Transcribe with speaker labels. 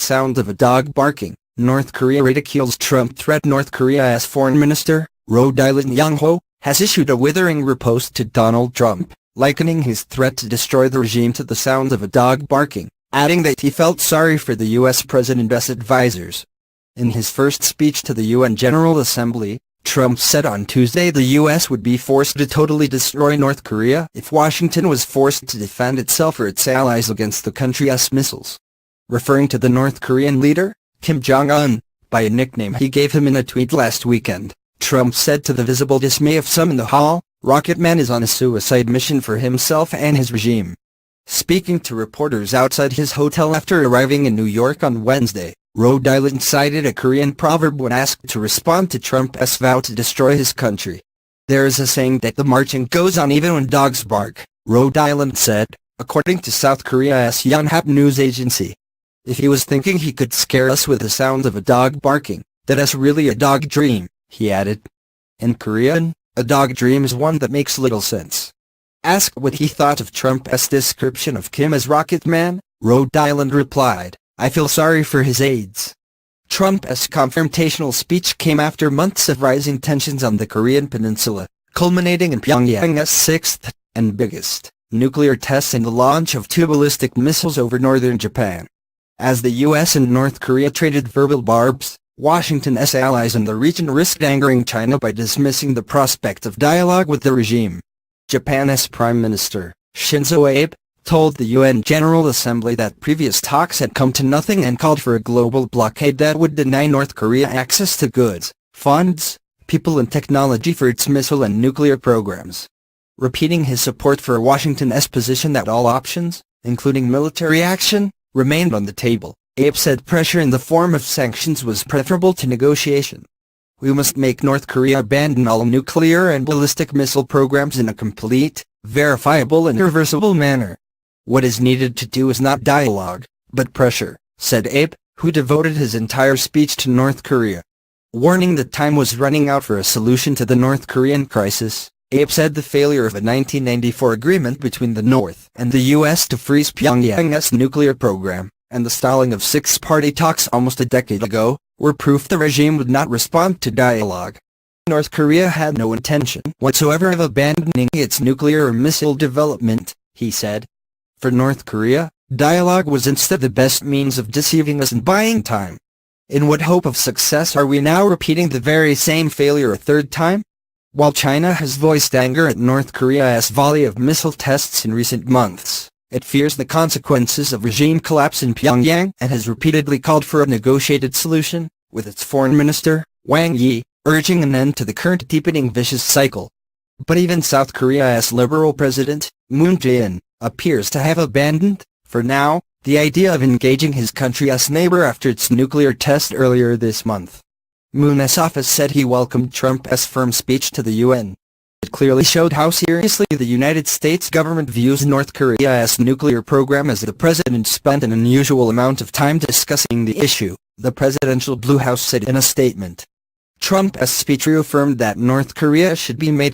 Speaker 1: sound of a dog barking. North Korea ridicules Trump threat. North Korea's foreign minister, Rhode Island Young-ho, has issued a withering riposte to Donald Trump, likening his threat to destroy the regime to the sound of a dog barking, adding that he felt sorry for the U.S. president's advisors. In his first speech to the UN General Assembly, Trump said on Tuesday the U.S. would be forced to totally destroy North Korea if Washington was forced to defend itself or its allies against the country's missiles. Referring to the North Korean leader, Kim Jong-un, by a nickname he gave him in a tweet last weekend, Trump said to the visible dismay of some in the hall, "Rocket Man is on a suicide mission for himself and his regime." Speaking to reporters outside his hotel after arriving in New York on Wednesday, Rhode Island cited a Korean proverb when asked to respond to Trump's vow to destroy his country. "There is a saying that the marching goes on even when dogs bark," Rhode Island said, according to South Korea's Yonhap news agency. "If he was thinking he could scare us with the sound of a dog barking, that's really a dog dream," he added. In Korean, a dog dream is one that makes little sense. Asked what he thought of Trump's description of Kim as Rocket Man, Rhode Island replied, "I feel sorry for his aides." Trump's confrontational speech came after months of rising tensions on the Korean peninsula, culminating in Pyongyang's sixth, and biggest, nuclear tests and the launch of 2 ballistic missiles over northern Japan. As the U.S. and North Korea traded verbal barbs, Washington's allies in the region risked angering China by dismissing the prospect of dialogue with the regime. Japan's Prime Minister, Shinzo Abe, told the UN General Assembly that previous talks had come to nothing and called for a global blockade that would deny North Korea access to goods, funds, people and technology for its missile and nuclear programs. Repeating his support for Washington's position that all options, including military action, remained on the table, Abe said pressure in the form of sanctions was preferable to negotiation. "We must make North Korea abandon all nuclear and ballistic missile programs in a complete, verifiable and irreversible manner. What is needed to do is not dialogue, but pressure," said Abe, who devoted his entire speech to North Korea. Warning that time was running out for a solution to the North Korean crisis, Abe said the failure of a 1994 agreement between the North and the U.S. to freeze Pyongyang's nuclear program, and the stalling of 6-party talks almost a decade ago, were proof the regime would not respond to dialogue. North Korea had no intention whatsoever of abandoning its nuclear or missile development, he said. For North Korea, dialogue was instead the best means of deceiving us and buying time. In what hope of success are we now repeating the very same failure a third time? While China has voiced anger at North Korea's volley of missile tests in recent months, it fears the consequences of regime collapse in Pyongyang and has repeatedly called for a negotiated solution, with its foreign minister, Wang Yi, urging an end to the current deepening vicious cycle. But even South Korea's liberal president, Moon Jae-in, appears to have abandoned, for now, the idea of engaging his country's neighbor after its nuclear test earlier this month. Moon's office said he welcomed Trump's firm speech to the UN. It clearly showed how seriously the United States government views North Korea's nuclear program as the president spent an unusual amount of time discussing the issue, the presidential Blue House said in a statement. Trump's speech reaffirmed that North Korea should be made